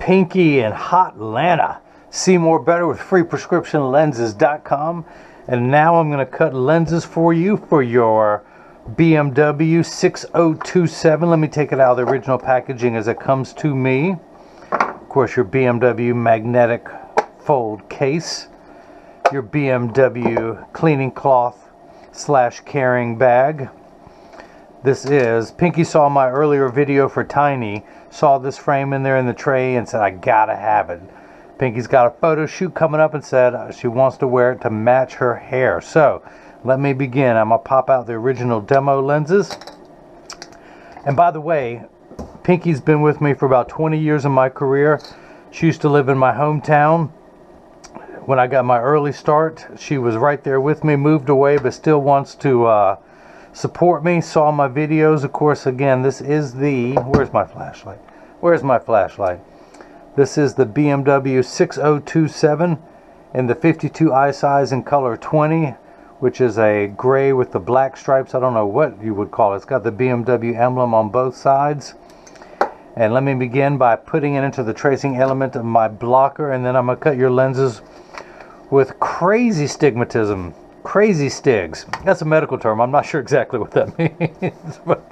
Pinky in Hotlanta. See more better with freeprescriptionlenses.com. And now I'm going to cut lenses for you for your BMW 6027. Let me take it out of the original packaging as it comes to me. Of course, your BMW magnetic fold case. Your BMW cleaning cloth / carrying bag. This is, Pinky saw my earlier video for Tiny, saw this frame in there in the tray and said, I gotta have it. Pinky's got a photo shoot coming up and said she wants to wear it to match her hair. So, let me begin. I'm gonna pop out the original demo lenses. And by the way, Pinky's been with me for about 20 years in my career. She used to live in my hometown. When I got my early start, she was right there with me, moved away, but still wants to support me, saw my videos. Of course, again, this is the, where's my flashlight? Where's my flashlight? This is the BMW 6027 in the 52 eye size in color 20, which is a gray with the black stripes. I don't know what you would call it. It's got the BMW emblem on both sides. And let me begin by putting it into the tracing element of my blocker, and then I'm going to cut your lenses with crazy stigmatism. Crazy stigs. That's a medical term. I'm not sure exactly what that means. But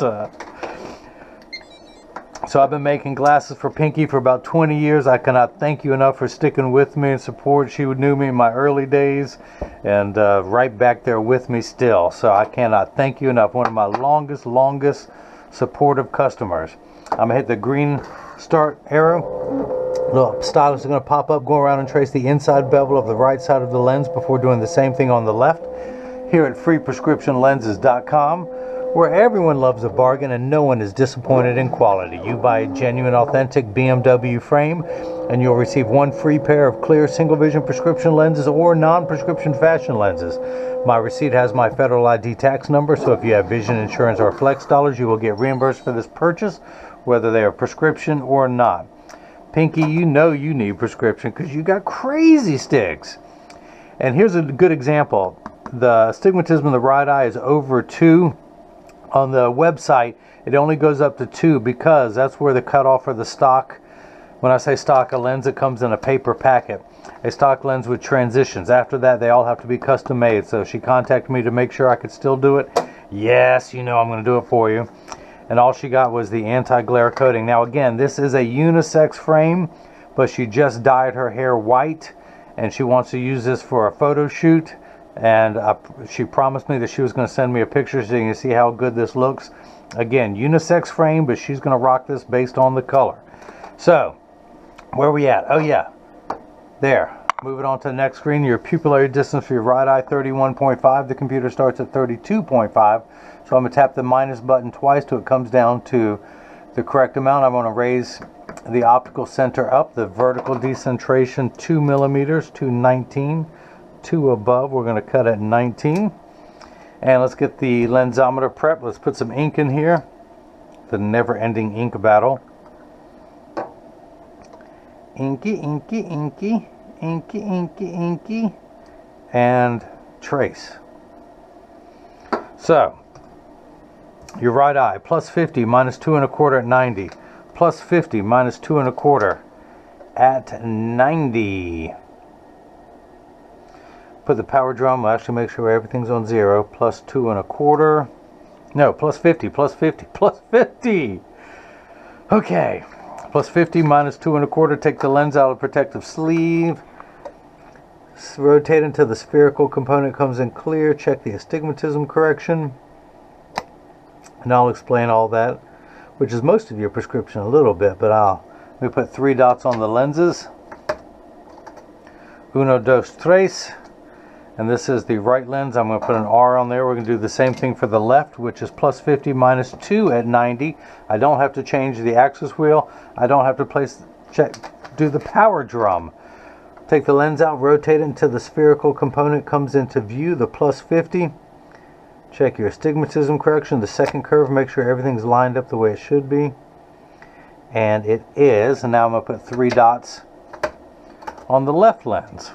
so I've been making glasses for Pinky for about 20 years. I cannot thank you enough for sticking with me and support. She knew me in my early days and right back there with me still. So I cannot thank you enough. One of my longest supportive customers. I'm going to hit the green start arrow. The stylus is going to pop up, go around and trace the inside bevel of the right side of the lens before doing the same thing on the left. Here at freeprescriptionlenses.com, where everyone loves a bargain and no one is disappointed in quality. You buy a genuine, authentic BMW frame and you'll receive one free pair of clear single vision prescription lenses or non-prescription fashion lenses. My receipt has my federal ID tax number, so if you have vision insurance or flex dollars, you will get reimbursed for this purchase, whether they are prescription or not. Pinky, you know you need prescription because you got crazy sticks. And here's a good example. The astigmatism of the right eye is over 2. On the website, it only goes up to 2 because that's where the cutoff for the stock. When I say stock, a lens that comes in a paper packet. A stock lens with transitions. After that, they all have to be custom made. So she contacted me to make sure I could still do it. Yes, you know I'm going to do it for you. And all she got was the anti-glare coating. Now again, this is a unisex frame, but she just dyed her hair white and she wants to use this for a photo shoot. And she promised me that she was going to send me a picture so you can see how good this looks. Again, unisex frame, but she's going to rock this based on the color. So, where are we at? Oh yeah, there. Move it on to the next screen. Your pupillary distance for your right eye, 31.5. The computer starts at 32.5. So I'm going to tap the minus button twice till it comes down to the correct amount. I'm going to raise the optical center up, the vertical decentration 2 millimeters to 19. 2 above, we're going to cut at 19. And let's get the lensometer prep. Let's put some ink in here. The never-ending ink battle. Inky, inky, inky. Inky, inky, inky. And trace. So, your right eye, plus 50 minus 2 1/4 at 90. Plus 50 minus 2 1/4 at 90. Put the power drum, we'll actually make sure everything's on 0. Plus 2 1/4. No, plus 50, plus 50, plus 50. Okay. Plus 50 minus 2 1/4. Take the lens out of the protective sleeve. Rotate until the spherical component comes in clear. Check the astigmatism correction. And I'll explain all that, which is most of your prescription a little bit, but let me put 3 dots on the lenses. Uno, dos, tres. And this is the right lens. I'm going to put an R on there. We're going to do the same thing for the left, which is plus 50 minus 2 at 90. I don't have to change the axis wheel. I don't have to do the power drum. Take the lens out, rotate it until the spherical component comes into view, the plus 50. Check your astigmatism correction, the second curve, make sure everything's lined up the way it should be. And it is. And now I'm going to put 3 dots on the left lens.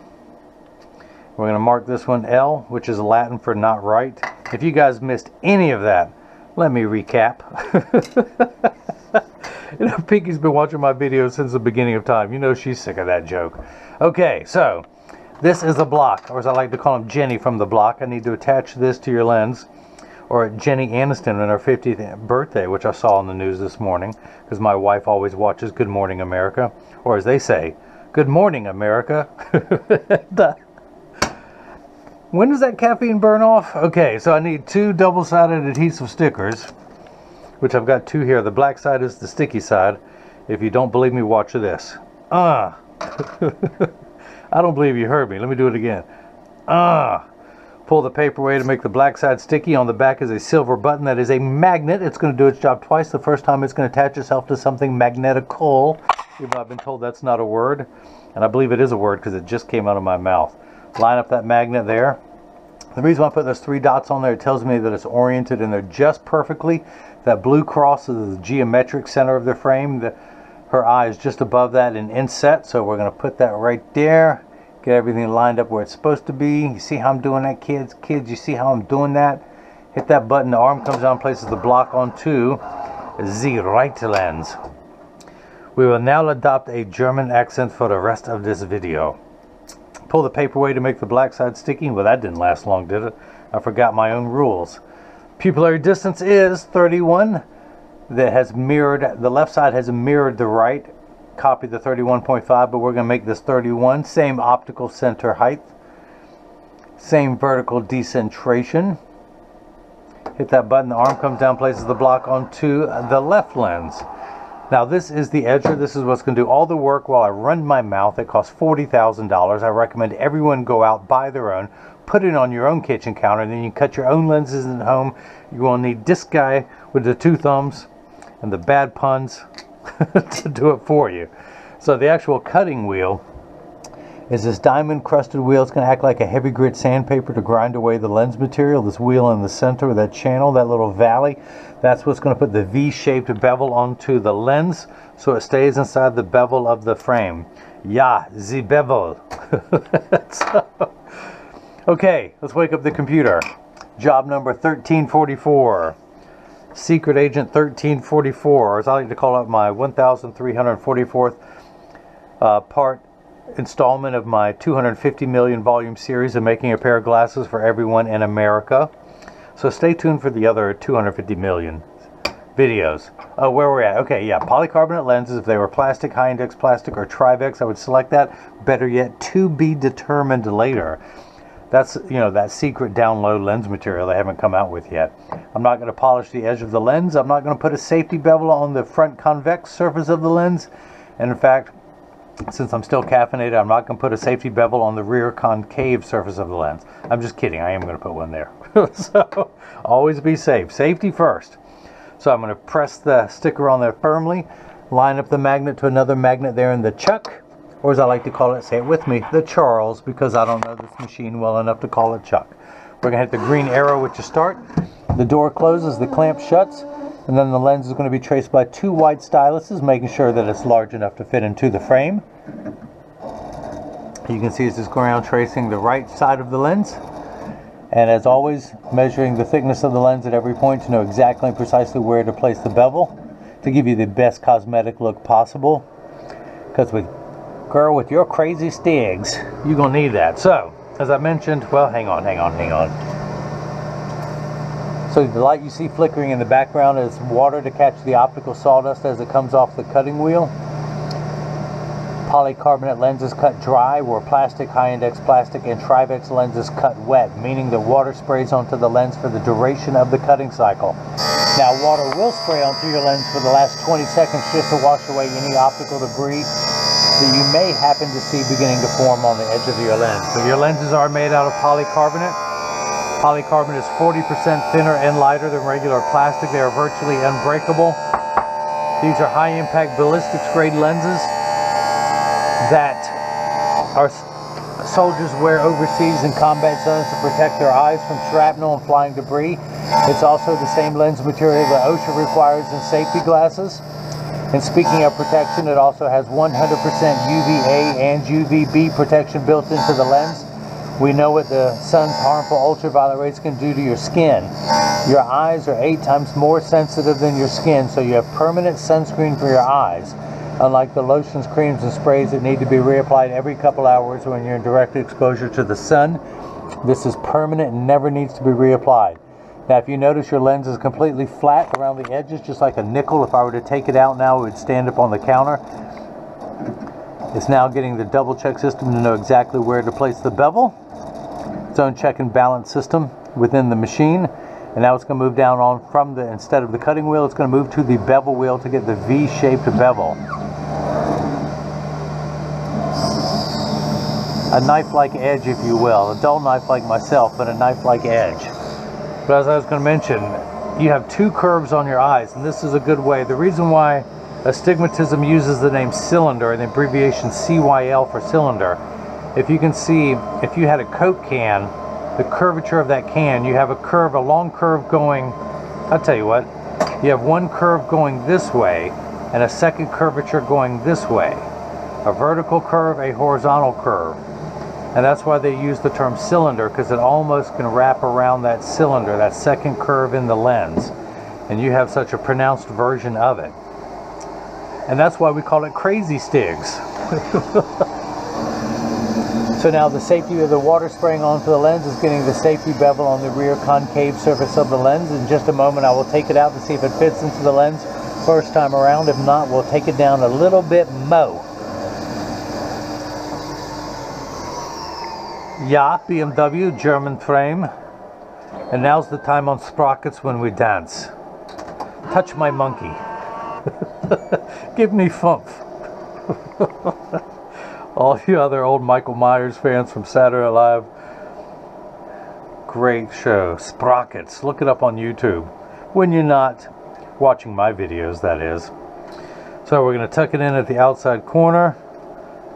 We're going to mark this one L, which is Latin for not right. If you guys missed any of that, let me recap. You know, Pinky's been watching my videos since the beginning of time. You know she's sick of that joke. Okay, so this is a block, or as I like to call him, Jenny from the block. I need to attach this to your lens, or Jenny Aniston on her 50th birthday, which I saw on the news this morning, because my wife always watches Good Morning America, or as they say, Good Morning America. When does that caffeine burn off? Okay, so I need 2 double-sided adhesive stickers, which I've got 2 here. The black side is the sticky side. If you don't believe me, watch this. I don't believe you heard me. Let me do it again. Pull the paper away to make the black side sticky. On the back is a silver button that is a magnet. It's going to do its job twice. The first time it's going to attach itself to something magnetical. Even though I've been told that's not a word. And I believe it is a word because it just came out of my mouth. Line up that magnet there. The reason why I put those 3 dots on there, it tells me that it's oriented in there just perfectly. That blue cross is the geometric center of the frame. Her eye is just above that in inset, so we're going to put that right there. Get everything lined up where it's supposed to be. You see how I'm doing that, kids? Kids, you see how I'm doing that? Hit that button, the arm comes down, places the block onto the right lens. We will now adopt a German accent for the rest of this video. Pull the paper away to make the black side sticky. Well, that didn't last long, did it? I forgot my own rules. Pupillary distance is 31. That has mirrored, the left side has mirrored the right. Copy the 31.5, but we're going to make this 31. Same optical center height. Same vertical decentration. Hit that button, the arm comes down, places the block onto the left lens. Now this is the edger. This is what's going to do all the work while I run my mouth. It costs $40,000. I recommend everyone go out, buy their own, put it on your own kitchen counter, and then you cut your own lenses at home. You will need this guy with the 2 thumbs and the bad puns to do it for you. So the actual cutting wheel is this diamond crusted wheel. It's going to act like a heavy grit sandpaper to grind away the lens material. This wheel in the center of that channel, that little valley, that's what's going to put the V-shaped bevel onto the lens so it stays inside the bevel of the frame. Ja, the bevel. Okay, let's wake up the computer. Job number 1344. Secret Agent 1344, or as I like to call it, my 1344th part installment of my 250 million volume series of making a pair of glasses for everyone in America. So stay tuned for the other 250 million videos. Where we're at. Okay, yeah, polycarbonate lenses. If they were plastic, high index plastic, or Trivex, I would select that. Better yet, to be determined later. That's, you know, that secret down low lens material they haven't come out with yet. I'm not going to polish the edge of the lens. I'm not going to put a safety bevel on the front convex surface of the lens. And in fact, since I'm still caffeinated, I'm not going to put a safety bevel on the rear concave surface of the lens. I'm just kidding. I am going to put one there. So always be safe. Safety first. So I'm going to press the sticker on there firmly, line up the magnet to another magnet there in the chuck, or as I like to call it, say it with me, the Charles, because I don't know this machine well enough to call it Chuck. We're going to hit the green arrow with your start. The door closes, the clamp shuts, and then the lens is going to be traced by 2 white styluses, making sure that it's large enough to fit into the frame. You can see it's just going around tracing the right side of the lens. And as always, measuring the thickness of the lens at every point to know exactly and precisely where to place the bevel to give you the best cosmetic look possible. Because girl, with your crazy stigs, you're going to need that. So, as I mentioned, well, hang on. So the light you see flickering in the background is water to catch the optical sawdust as it comes off the cutting wheel. Polycarbonate lenses cut dry, where plastic, high-index plastic, and Trivex lenses cut wet, meaning that water sprays onto the lens for the duration of the cutting cycle. Now, water will spray onto your lens for the last 20 seconds just to wash away any optical debris that you may happen to see beginning to form on the edge of your lens. So your lenses are made out of polycarbonate. Polycarbonate is 40% thinner and lighter than regular plastic. They are virtually unbreakable. These are high-impact ballistics grade lenses that our soldiers wear overseas in combat zones to protect their eyes from shrapnel and flying debris. It's also the same lens material that OSHA requires in safety glasses. And speaking of protection, it also has 100% UVA and UVB protection built into the lens. We know what the sun's harmful ultraviolet rays can do to your skin. Your eyes are 8 times more sensitive than your skin, so you have permanent sunscreen for your eyes. Unlike the lotions, creams, and sprays that need to be reapplied every couple hours when you're in direct exposure to the sun, this is permanent and never needs to be reapplied. Now, if you notice, your lens is completely flat around the edges, just like a nickel. If I were to take it out now, it would stand up on the counter. It's now getting the double check system to know exactly where to place the bevel. Its own check and balance system within the machine. And now it's going to move down on from the, instead of the cutting wheel, it's going to move to the bevel wheel to get the V-shaped bevel. A knife-like edge, if you will. A dull knife like myself, but a knife-like edge. But as I was going to mention, you have 2 curves on your eyes, and this is a good way. The reason why astigmatism uses the name cylinder and the abbreviation CYL for cylinder, if you can see, if you had a Coke can, the curvature of that can, you have a curve, a long curve going, I'll tell you what, you have one curve going this way and a second curvature going this way. A vertical curve, a horizontal curve. And that's why they use the term cylinder, because it almost can wrap around that cylinder, that second curve in the lens. And you have such a pronounced version of it. And that's why we call it crazy stigs. So now the safety of the water spraying onto the lens is getting the safety bevel on the rear concave surface of the lens. In just a moment I will take it out to see if it fits into the lens first time around. If not, we'll take it down a little bit more. Yeah, BMW, German frame. And now's the time on sprockets when we dance. Touch my monkey. Give me fump. All you other old Michael Myers fans from Saturday Night Live, great show. Sprockets. Look it up on YouTube. When you're not watching my videos, that is. So we're going to tuck it in at the outside corner.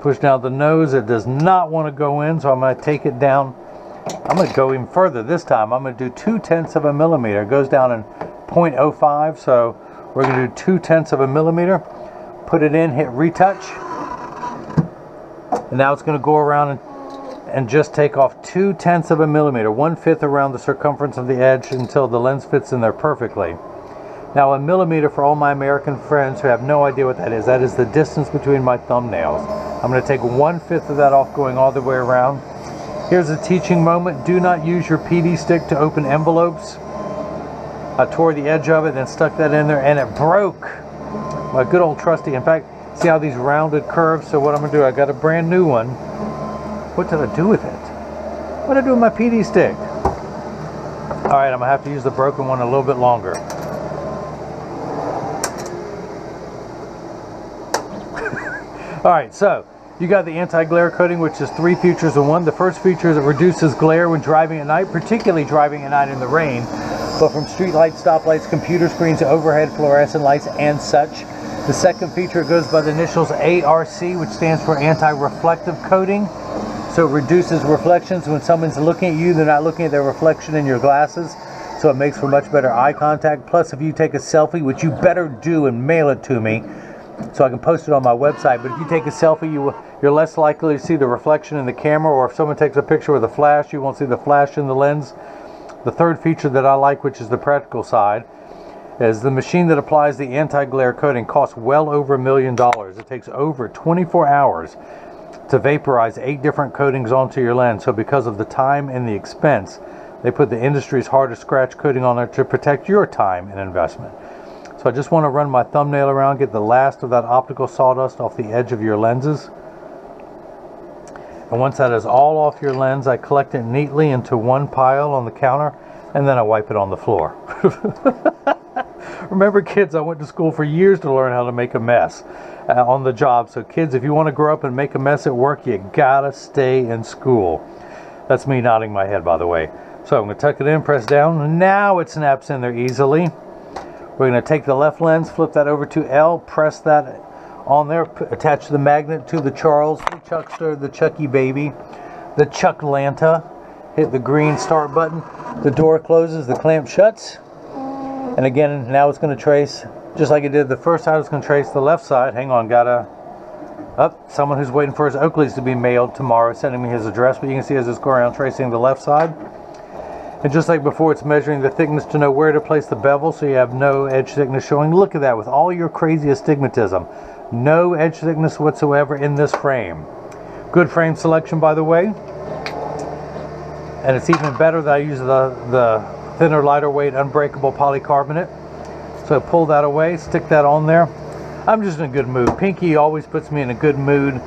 Push down the nose. It does not want to go in, so I'm going to take it down. I'm going to go even further this time. I'm going to do 0.2 of a millimeter. It goes down in 0.05, so we're going to do 0.2 millimeter. Put it in, hit retouch. And now it's going to go around and just take off 0.2 millimeter, 1/5 around the circumference of the edge until the lens fits in there perfectly. Now, a millimeter, for all my American friends who have no idea what that is the distance between my thumbnails. I'm going to take 1/5 of that off, going all the way around. Here's a teaching moment. Do not use your PD stick to open envelopes. I tore the edge of it, then stuck that in there, and it broke. My good old trusty. In fact, see how these rounded curves? So what I'm going to do, I got a brand new one. What did I do with it? What did I do with my PD stick? All right, I'm going to have to use the broken one a little bit longer. All right, so you got the anti-glare coating, which is 3 features in one. The first feature is it reduces glare when driving at night, particularly driving at night in the rain, but from street lights, stoplights, computer screens, overhead fluorescent lights, and such. The second feature goes by the initials ARC, which stands for anti-reflective coating. So it reduces reflections. When someone's looking at you, they're not looking at their reflection in your glasses. So it makes for much better eye contact. Plus, if you take a selfie, which you better do and mail it to me, so I can post it on my website. But if you take a selfie, you're less likely to see the reflection in the camera, or if someone takes a picture with a flash, you won't see the flash in the lens. The third feature that I like, which is the practical side, is the machine that applies the anti-glare coating costs well over $1 million. It takes over 24 hours to vaporize 8 different coatings onto your lens. So because of the time and the expense, they put the industry's hardest scratch coating on there to protect your time and investment. So I just want to run my thumbnail around, get the last of that optical sawdust off the edge of your lenses. And once that is all off your lens, I collect it neatly into one pile on the counter, and then I wipe it on the floor. Remember, kids, I went to school for years to learn how to make a mess on the job. So kids, if you want to grow up and make a mess at work, you gotta stay in school. That's me nodding my head, by the way. So I'm going to tuck it in, press down. Now it snaps in there easily. We're going to take the left lens, flip that over to L, press that on there, attach the magnet to the Charles, the Chuckster, the Chucky Baby, the Chucklanta. Hit the green start button. The door closes, the clamp shuts. And again, now it's going to trace, just like it did the first time, it's going to trace the left side. Hang on, someone who's waiting for his Oakleys to be mailed tomorrow, sending me his address. But you can see as it's going around tracing the left side. And just like before, it's measuring the thickness to know where to place the bevel so you have no edge thickness showing. Look at that, with all your crazy astigmatism. No edge thickness whatsoever in this frame. Good frame selection, by the way. And it's even better that I use the thinner, lighter weight, unbreakable polycarbonate. So pull that away, stick that on there. I'm just in a good mood. Pinky always puts me in a good mood.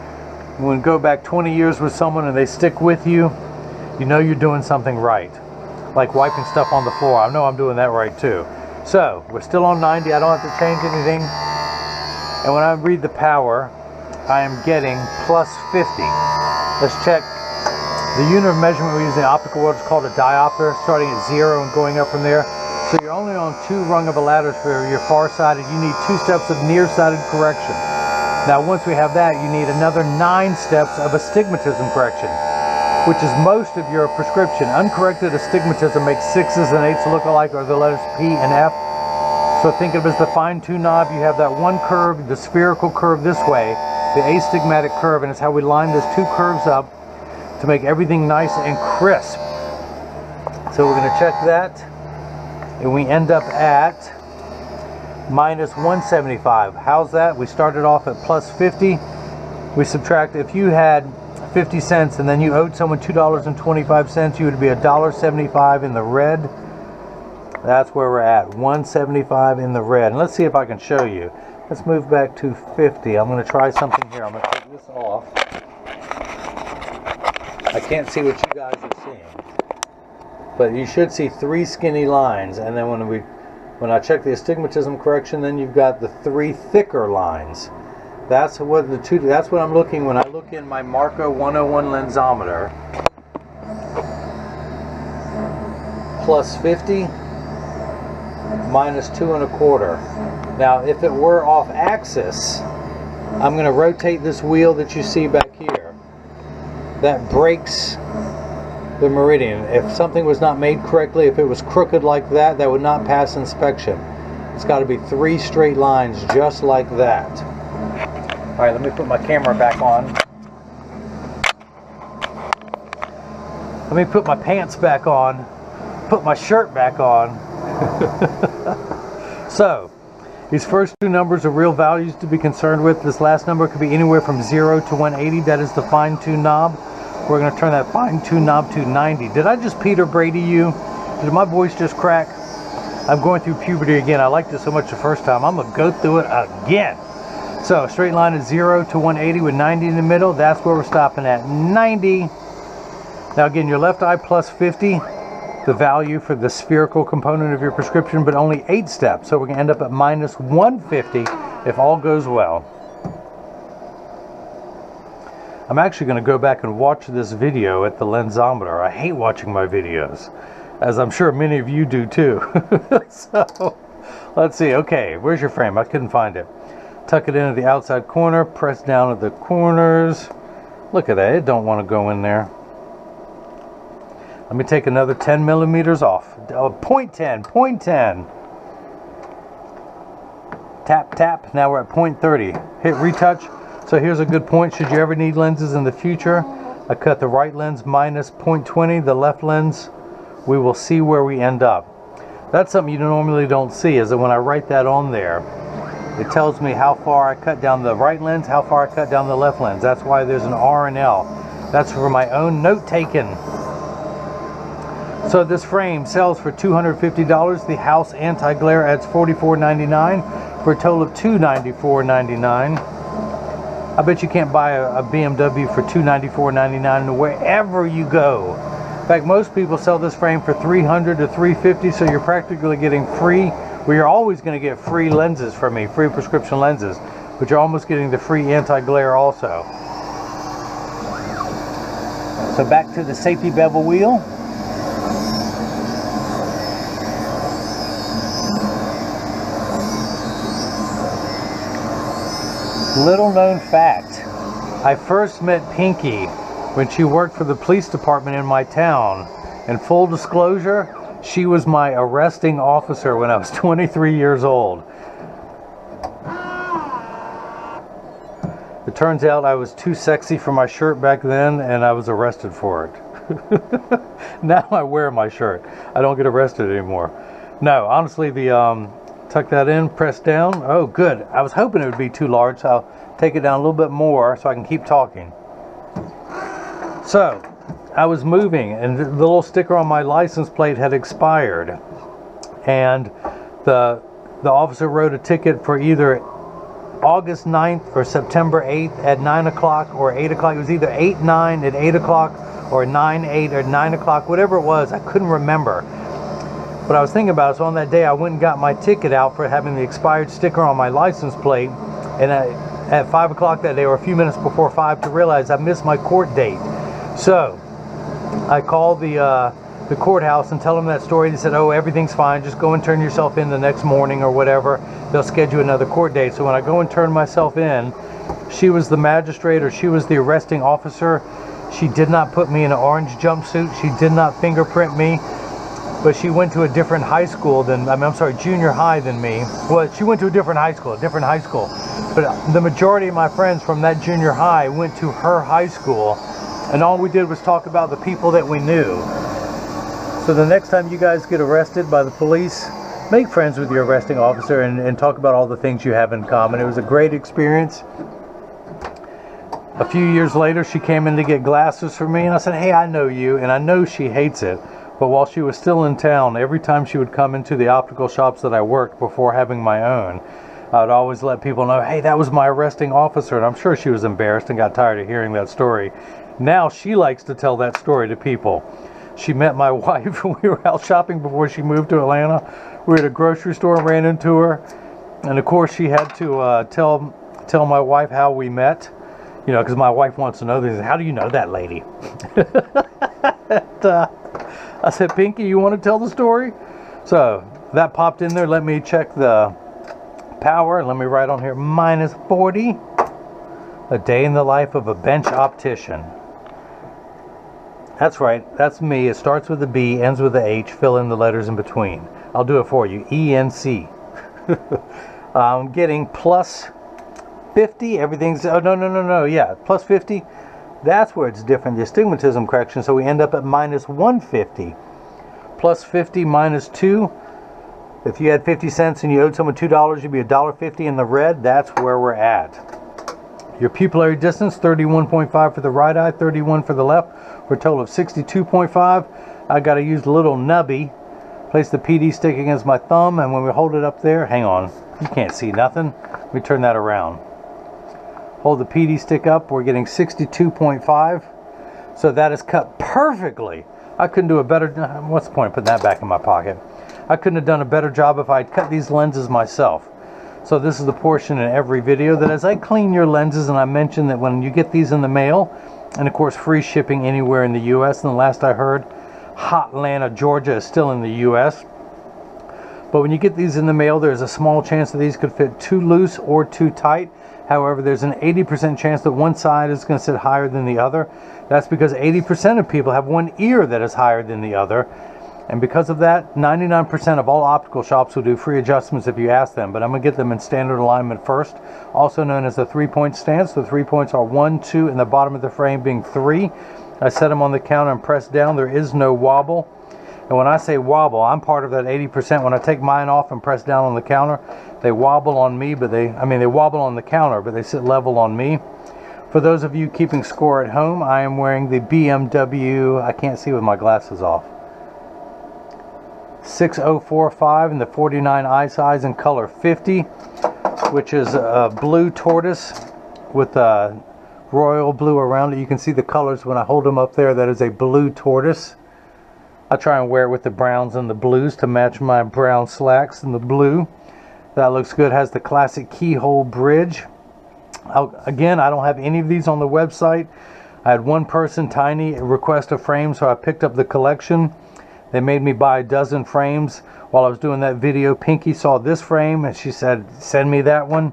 When you go back 20 years with someone and they stick with you, you know you're doing something right. Like wiping stuff on the floor. I know I'm doing that right too. So we're still on 90. I don't have to change anything. And when I read the power, I am getting plus 50. Let's check. The unit of measurement we use in the optical world is called a diopter, starting at 0 and going up from there. So you're only on 2 rungs of a ladder for your far-sighted. You need 2 steps of nearsighted correction. Now once we have that, you need another 9 steps of astigmatism correction, which is most of your prescription. Uncorrected astigmatism makes 6s and 8s look alike, or the letters P and F. So think of it as the fine-tune knob. You have that one curve, the spherical curve this way, the astigmatic curve, and it's how we line those 2 curves up to make everything nice and crisp. So we're going to check that, and we end up at minus 175. How's that? We started off at plus 50. We subtract, if you had 50 cents and then you owed someone $2.25, you would be $1.75 in the red. That's where we're at, 175 in the red. And let's see if I can show you. Let's move back to 50. I'm going to try something here. I'm going to take this off. I can't see what you guys are seeing, but you should see 3 skinny lines, and then when I check the astigmatism correction, then you've got the 3 thicker lines. That's what that's what I'm looking when I look in my Marco 101 lensometer. Plus 50, minus 2 1/4. Now, if it were off axis, I'm going to rotate this wheel that you see back here. That breaks the meridian. If something was not made correctly, if it was crooked like that, that would not pass inspection. It's got to be 3 straight lines just like that. All right, let me put my camera back on. Let me put my pants back on. Put my shirt back on. So, these first 2 numbers are real values to be concerned with. This last number could be anywhere from 0 to 180. That is the fine-tune knob. We're going to turn that fine-tune knob to 90. Did I just Peter Brady you? Did my voice just crack? I'm going through puberty again. I liked it so much the first time. I'm going to go through it again. So, straight line is 0 to 180 with 90 in the middle. That's where we're stopping at, 90. Now again, your left eye plus 50, the value for the spherical component of your prescription, but only 8 steps. So we're going to end up at minus 150 if all goes well. I'm actually going to go back and watch this video at the lensometer. I hate watching my videos, as I'm sure many of you do too. So, let's see. Okay, where's your frame? I couldn't find it. Tuck it into the outside corner, press down at the corners. Look at that, it don't want to go in there. Let me take another 10 millimeters off. 0.10, 0.10. Tap, tap, now we're at 0.30. Hit retouch. So here's a good point. Should you ever need lenses in the future, I cut the right lens minus 0.20, the left lens, we will see where we end up. That's something you normally don't see, is that when I write that on there, it tells me how far I cut down the right lens, how far I cut down the left lens. That's why there's an R and L. That's for my own note taken. So this frame sells for $250. The house anti-glare adds $44.99 for a total of $294.99. I bet you can't buy a BMW for $294.99 wherever you go. In fact, most people sell this frame for $300 to $350, so you're practically getting free. Well, you're always going to get free lenses from me, free prescription lenses, but you're almost getting the free anti-glare also. So back to the safety bevel wheel. Little known fact, I first met Pinky when she worked for the police department in my town. And full disclosure, she was my arresting officer when I was 23 years old. It turns out I was too sexy for my shirt back then, and I was arrested for it. Now I wear my shirt. I don't get arrested anymore. No, honestly, the tuck that in, press down. Oh, good. I was hoping it would be too large, so I'll take it down a little bit more so I can keep talking. So, I was moving, and the little sticker on my license plate had expired, and the officer wrote a ticket for either August 9th or September 8th at 9 o'clock or 8 o'clock. It was either 8-9 at 8 o'clock or 9-8 or 9 o'clock, whatever it was. I couldn't remember. But I was thinking about it, so on that day I went and got my ticket out for having the expired sticker on my license plate, and at 5 o'clock that day, or a few minutes before 5, to realize I missed my court date. So I called the courthouse and tell them that story. They said, oh, everything's fine, just go and turn yourself in the next morning or whatever. They'll schedule another court date. So when I go and turn myself in, she was the magistrate, or she was the arresting officer. She did not put me in an orange jumpsuit. She did not fingerprint me. But she went to a different high school than, junior high than me. Well, she went to a different high school. But the majority of my friends from that junior high went to her high school. And all we did was talk about the people that we knew. So the next time you guys get arrested by the police, make friends with your arresting officer and talk about all the things you have in common. It was a great experience. A few years later, she came in to get glasses for me, and I said, hey, I know you, and I know she hates it. But while she was still in town, every time she would come into the optical shops that I worked before having my own, I would always let people know, hey, that was my arresting officer. And I'm sure she was embarrassed and got tired of hearing that story. Now she likes to tell that story to people. She met my wife when we were out shopping before she moved to Atlanta. We were at a grocery store and ran into her. And of course she had to tell my wife how we met. You know, because my wife wants to know this. How do you know that lady? And, I said, Pinky, you want to tell the story? So that popped in there. Let me check the power. Let me write on here, -40. A day in the life of a bench optician. That's right. That's me. It starts with a B, ends with a H. Fill in the letters in between. I'll do it for you. ENC. I'm getting plus 50. Everything's... Oh, no. Yeah, plus 50. That's where it's different. The astigmatism correction. So we end up at -150. Plus 50 minus 2. If you had 50 cents and you owed someone $2, you'd be $1.50 in the red. That's where we're at. Your pupillary distance, 31.5 for the right eye, 31 for the left, for a total of 62.5. I got to use the little nubby. Place the PD stick against my thumb, and when we hold it up there, hang on, you can't see nothing. Let me turn that around. Hold the PD stick up, we're getting 62.5. So that is cut perfectly. I couldn't do a better, what's the point of putting that back in my pocket? I couldn't have done a better job if I had cut these lenses myself. So this is the portion in every video that as I clean your lenses, and I mentioned that when you get these in the mail, and of course free shipping anywhere in the US, and the last I heard, Hotlanta, Georgia is still in the US. But when you get these in the mail, there's a small chance that these could fit too loose or too tight. However, there's an 80% chance that one side is going to sit higher than the other. That's because 80% of people have one ear that is higher than the other. And because of that, 99% of all optical shops will do free adjustments if you ask them. But I'm going to get them in standard alignment first, also known as the 3-point stance. The 3 points are 1, 2, and the bottom of the frame being 3. I set them on the counter and press down. There is no wobble. And when I say wobble, I'm part of that 80%. When I take mine off and press down on the counter, they wobble on me, but they wobble on the counter, but they sit level on me. For those of you keeping score at home, I am wearing the BMW, I can't see with my glasses off, 6045 in the 49 eye size in color 50, which is a blue tortoise with a royal blue around it. You can see the colors when I hold them up there. That is a blue tortoise. I try and wear it with the browns and the blues to match my brown slacks and the blue. That looks good. Has the classic keyhole bridge. Again, I don't have any of these on the website. I had one person, Tiny, request a frame, so I picked up the collection. They made me buy a dozen frames. While I was doing that video, Pinky saw this frame and she said, send me that one.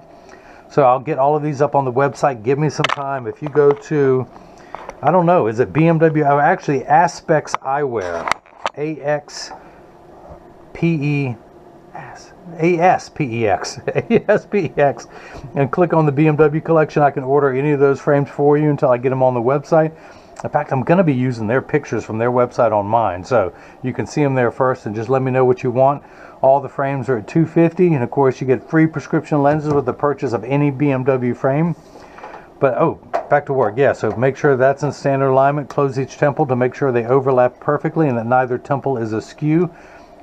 So I'll get all of these up on the website. Give me some time. If you go to, I don't know, is it BMW? Oh, actually, Aspects Eyewear. ASPEX, and click on the BMW collection. I can order any of those frames for you until I get them on the website. In fact, I'm going to be using their pictures from their website on mine, so you can see them there first and just let me know what you want. All the frames are at $250, and of course you get free prescription lenses with the purchase of any BMW frame. But oh, back to work. Yeah, so make sure that's in standard alignment. Close each temple to make sure they overlap perfectly and that neither temple is askew.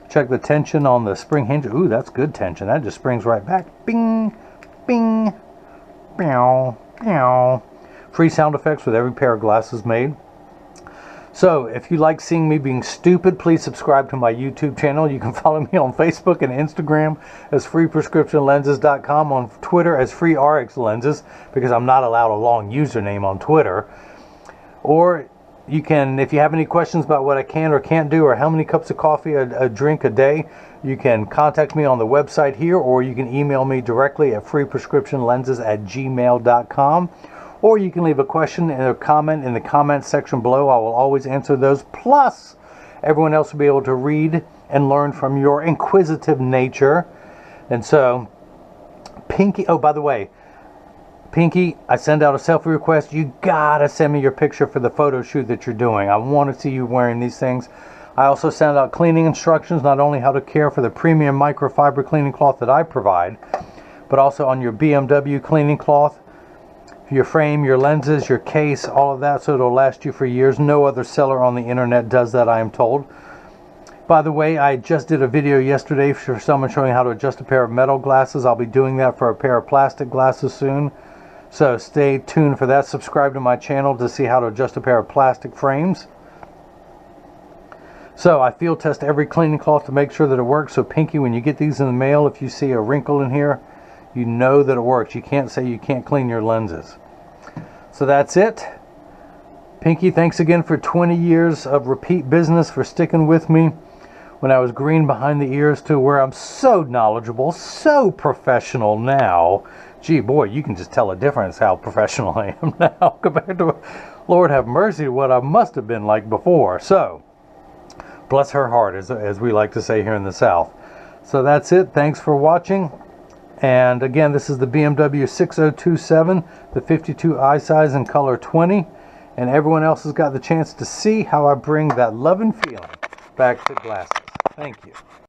Check the tension on the spring hinge. Ooh, that's good tension. That just springs right back. Bing, bing, meow, meow. Free sound effects with every pair of glasses made. So, if you like seeing me being stupid, please subscribe to my YouTube channel. You can follow me on Facebook and Instagram as freeprescriptionlenses.com, on Twitter as freerxlenses, because I'm not allowed a long username on Twitter. Or you can, if you have any questions about what I can or can't do, or how many cups of coffee I drink a day, you can contact me on the website here, or you can email me directly at freeprescriptionlenses@gmail.com. Or you can leave a question and a comment in the comment section below. I will always answer those. Plus, everyone else will be able to read and learn from your inquisitive nature. And so, Pinky, oh, by the way, Pinky, I send out a selfie request. You gotta send me your picture for the photo shoot that you're doing. I want to see you wearing these things. I also send out cleaning instructions, not only how to care for the premium microfiber cleaning cloth that I provide, but also on your BMW cleaning cloth, your frame, your lenses, your case, all of that, so it'll last you for years. No other seller on the internet does that, I am told. By the way, I just did a video yesterday for someone showing how to adjust a pair of metal glasses. I'll be doing that for a pair of plastic glasses soon. So stay tuned for that. Subscribe to my channel to see how to adjust a pair of plastic frames. So I field test every cleaning cloth to make sure that it works. So Pinky, when you get these in the mail, if you see a wrinkle in here, you know that it works. You can't say you can't clean your lenses. So that's it. Pinky, thanks again for 20 years of repeat business, for sticking with me when I was green behind the ears to where I'm so knowledgeable, so professional now. Gee, boy, you can just tell a difference how professional I am now compared to, Lord have mercy, what I must have been like before. So, bless her heart, as we like to say here in the South. So that's it. Thanks for watching. And again, this is the BMW 6027, the 52i size in color 20. And everyone else has got the chance to see how I bring that love and feeling back to glasses. Thank you.